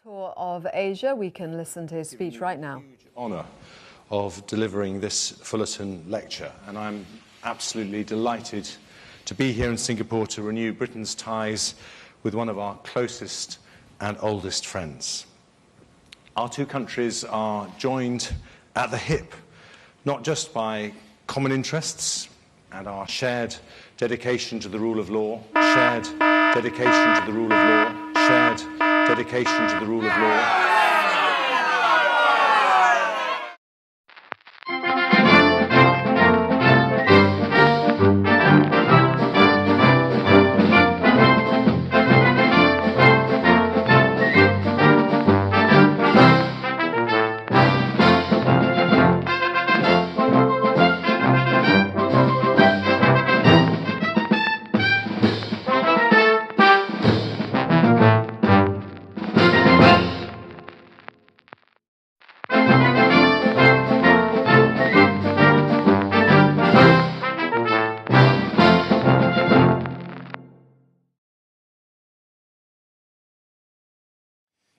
Tour of Asia. We can listen to his speech right now. Huge honour of delivering this Fullerton lecture, and I'm absolutely delighted to be here in Singapore to renew Britain's ties with one of our closest and oldest friends. Our two countries are joined at the hip, not just by common interests and our shared dedication to the rule of law, shared dedication to the rule of law, shared dedication to the rule of law.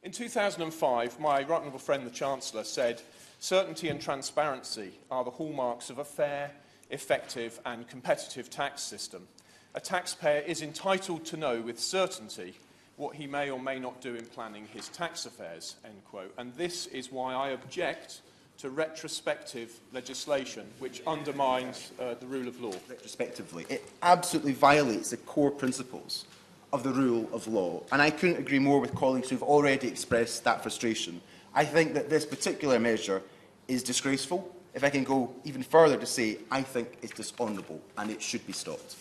In 2005, my right honourable friend, the Chancellor, said, "Certainty and transparency are the hallmarks of a fair, effective and competitive tax system. A taxpayer is entitled to know with certainty what he may or may not do in planning his tax affairs," end quote. And this is why I object to retrospective legislation which undermines the rule of law. Retrospectively, it absolutely violates the core principles of the rule of law. And I couldn't agree more with colleagues who have already expressed that frustration. I think that this particular measure is disgraceful. If I can go even further to say, I think it's dishonourable and it should be stopped.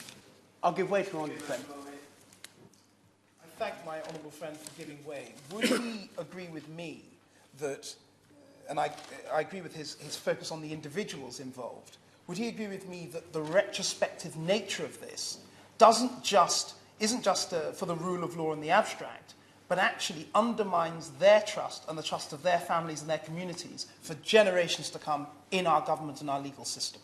I'll give way to my honourable friend. I thank my honourable friend for giving way. Would he agree with me that, and I agree with his focus on the individuals involved, would he agree with me that the retrospective nature of this isn't just for the rule of law in the abstract, but actually undermines their trust and the trust of their families and their communities for generations to come in our government and our legal system?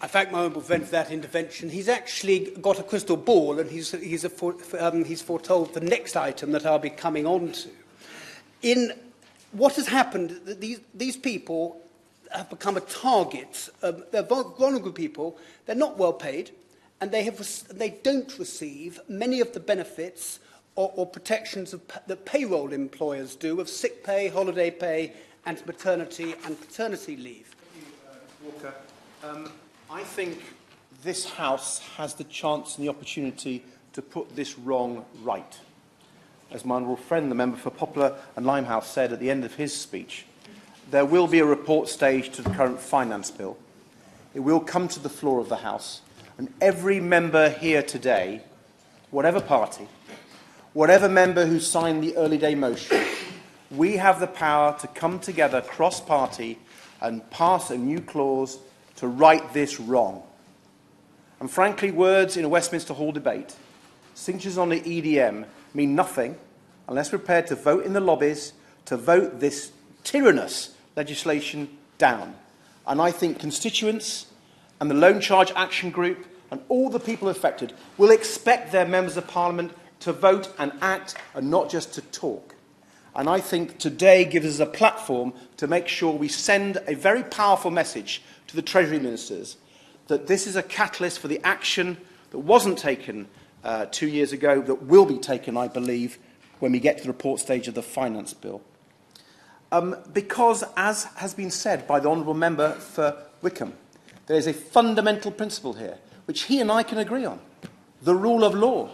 I thank my honourable friend for that intervention. He's actually got a crystal ball, and he's foretold the next item that I'll be coming on to. In what has happened, these people have become a target. They're vulnerable people. They're not well paid. And they don't receive many of the benefits or protections that payroll employers do of sick pay, holiday pay, and maternity and paternity leave. Walker, I think this House has the chance and the opportunity to put this wrong right. As my honourable friend, the member for Poplar and Limehouse, said at the end of his speech, there will be a report stage to the current finance bill. It will come to the floor of the House. And every member here today, whatever party, whatever member who signed the early day motion, we have the power to come together cross-party and pass a new clause to right this wrong. And frankly, words in a Westminster Hall debate, signatures on the EDM, mean nothing unless we're prepared to vote in the lobbies to vote this tyrannous legislation down. And I think constituents and the Loan Charge Action Group and all the people affected will expect their members of Parliament to vote and act and not just to talk. And I think today gives us a platform to make sure we send a very powerful message to the Treasury Ministers that this is a catalyst for the action that wasn't taken 2 years ago, that will be taken, I believe, when we get to the report stage of the Finance Bill. Because, as has been said by the Honourable Member for Wickham, there is a fundamental principle here, which he and I can agree on, the rule of law.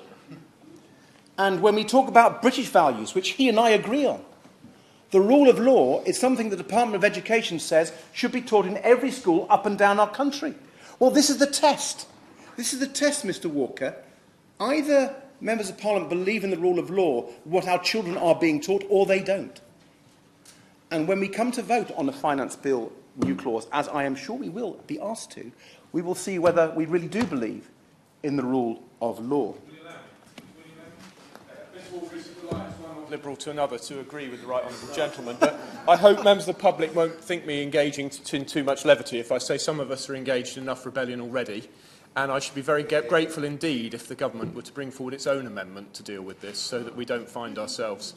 And when we talk about British values, which he and I agree on, the rule of law is something the Department of Education says should be taught in every school up and down our country. Well, this is the test. This is the test, Mr. Walker. Either members of Parliament believe in the rule of law, what our children are being taught, or they don't. And when we come to vote on the Finance Bill new clause, as I am sure we will be asked to, we will see whether we really do believe in the rule of law. Liberal to another to agree with the right honourable gentleman, but I hope members of the public won't think me engaging in too much levity if I say some of us are engaged in enough rebellion already, And I should be very grateful indeed if the government were to bring forward its own amendment to deal with this so that we don't find ourselves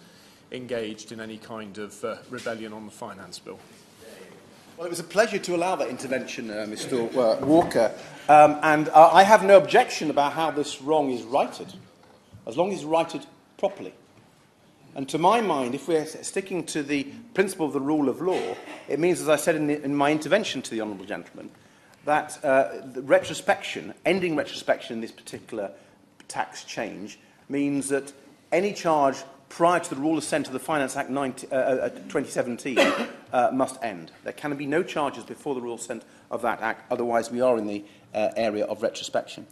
engaged in any kind of rebellion on the finance bill. Well, it was a pleasure to allow that intervention, Mr. Walker. And I have no objection about how this wrong is righted, as long as it's righted properly. And to my mind, if we're sticking to the principle of the rule of law, it means, as I said in my intervention to the honourable gentleman, that the retrospection, ending retrospection in this particular tax change, means that any charge prior to the rule assent of the Finance Act 2017 must end. There can be no charges before the rule assent of that Act, otherwise we are in the area of retrospection.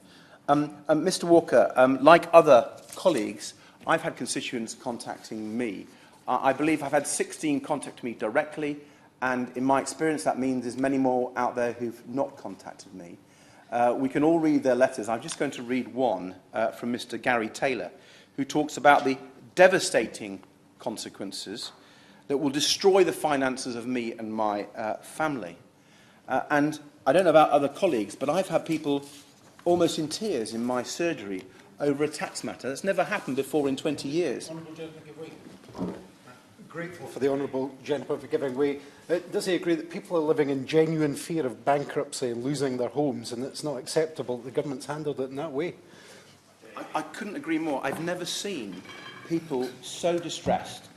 Mr. Walker, like other colleagues, I've had constituents contacting me. I believe I've had 16 contact me directly, and in my experience that means there's many more out there who've not contacted me. We can all read their letters. I'm just going to read one from Mr. Gary Taylor, who talks about the devastating consequences that will destroy the finances of me and my family. And I don't know about other colleagues, but I've had people almost in tears in my surgery over a tax matter. That's never happened before in 20 years. Grateful for the honourable gentleman for giving way. Does he agree that people are living in genuine fear of bankruptcy and losing their homes, and it's not acceptable that the government's handled it in that way? I couldn't agree more. I've never seen people so distressed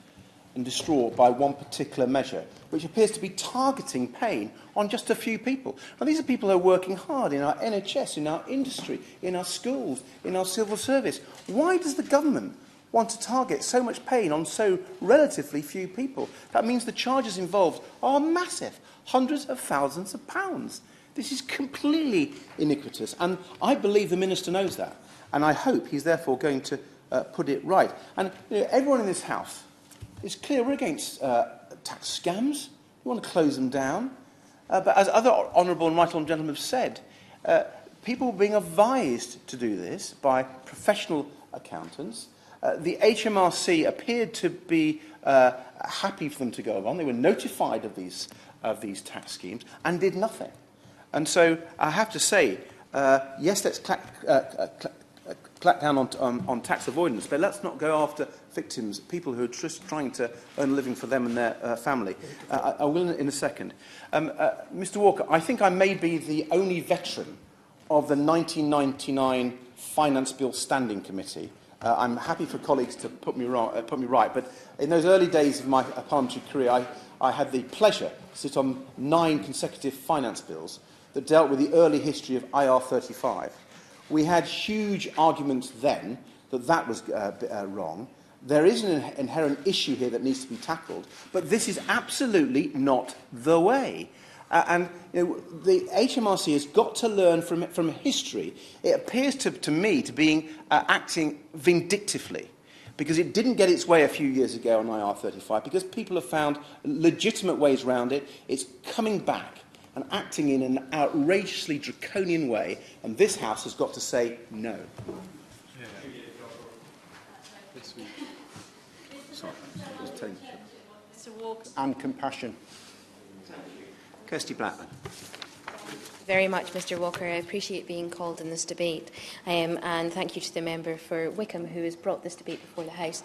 and distraught by one particular measure, which appears to be targeting pain on just a few people. Now, these are people who are working hard in our NHS, in our industry, in our schools, in our civil service. Why does the government want to target so much pain on so relatively few people? That means the charges involved are massive, hundreds of thousands of pounds. This is completely iniquitous, and I believe the Minister knows that, and I hope he's therefore going to put it right. And everyone in this House is clear we're against tax scams. We want to close them down. But as other honourable and right honourable gentlemen have said, people are being advised to do this by professional accountants. The HMRC appeared to be happy for them to go on. They were notified of these tax schemes and did nothing. And so I have to say, yes, let's clack down on tax avoidance, but let's not go after victims, people who are just trying to earn a living for them and their family. I will in a second. Mr. Walker, I think I may be the only veteran of the 1999 Finance Bill Standing Committee. I'm happy for colleagues to put me right, but in those early days of my parliamentary career, I had the pleasure to sit on 9 consecutive finance bills that dealt with the early history of IR35. We had huge arguments then that was wrong. There is an inherent issue here that needs to be tackled, but this is absolutely not the way. And the HMRC has got to learn from history. It appears to me to be acting vindictively, because it didn't get its way a few years ago on IR35, because people have found legitimate ways around it. It's coming back and acting in an outrageously draconian way, and this House has got to say no. Mr. Walker. And compassion. Kirsty Blackman. Very much, Mr. Walker. I appreciate being called in this debate, and thank you to the member for Wickham who has brought this debate before the House.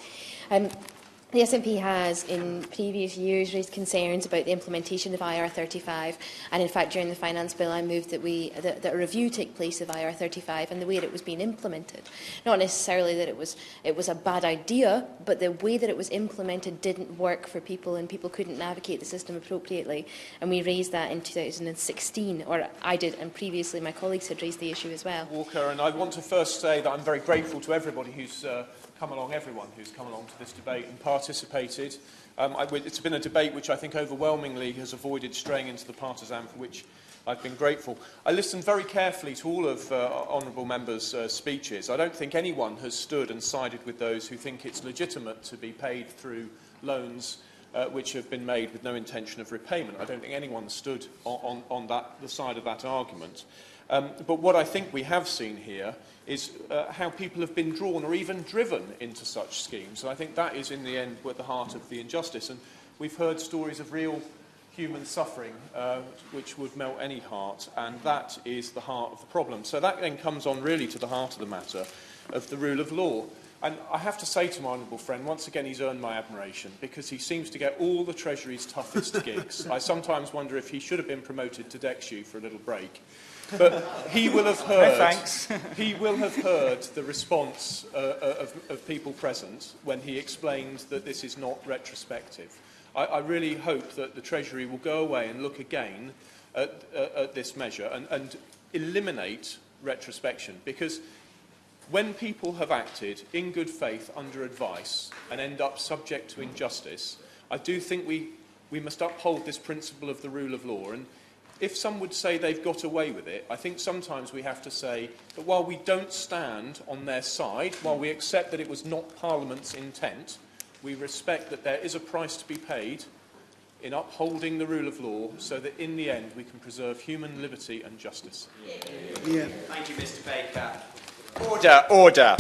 The SNP has, in previous years, raised concerns about the implementation of IR35, and in fact, during the Finance Bill, I moved that a review take place of IR35 and the way that it was being implemented. Not necessarily that it was a bad idea, but the way that it was implemented didn't work for people, and people couldn't navigate the system appropriately. And we raised that in 2016, or I did, and previously my colleagues had raised the issue as well. Walker, and I want to first say that I'm very grateful to everybody who's everyone who's come along to this debate and participated. It's been a debate which I think overwhelmingly has avoided straying into the partisan, for which I've been grateful. I listened very carefully to all of honourable members' speeches. I don't think anyone has stood and sided with those who think it's legitimate to be paid through loans which have been made with no intention of repayment. I don't think anyone stood on the side of that argument. But what I think we have seen here is how people have been drawn or even driven into such schemes. And I think that is, in the end, at the heart of the injustice. And we've heard stories of real human suffering, which would melt any heart, and that is the heart of the problem. So that then comes on really to the heart of the matter of the rule of law. And I have to say to my honourable friend, once again he's earned my admiration, because he seems to get all the Treasury's toughest gigs. I sometimes wonder if he should have been promoted to Dicey for a little break. But he will have heard, no, thanks. he will have heard the response of people present when he explained that this is not retrospective. I really hope that the Treasury will go away and look again at this measure and eliminate retrospection, because when people have acted in good faith under advice and end up subject to injustice, I do think we must uphold this principle of the rule of law. And if some would say they've got away with it, I think sometimes we have to say that while we don't stand on their side, while we accept that it was not Parliament's intent, we respect that there is a price to be paid in upholding the rule of law so that in the end we can preserve human liberty and justice. Yeah. Thank you, Mr. Baker. Order, order.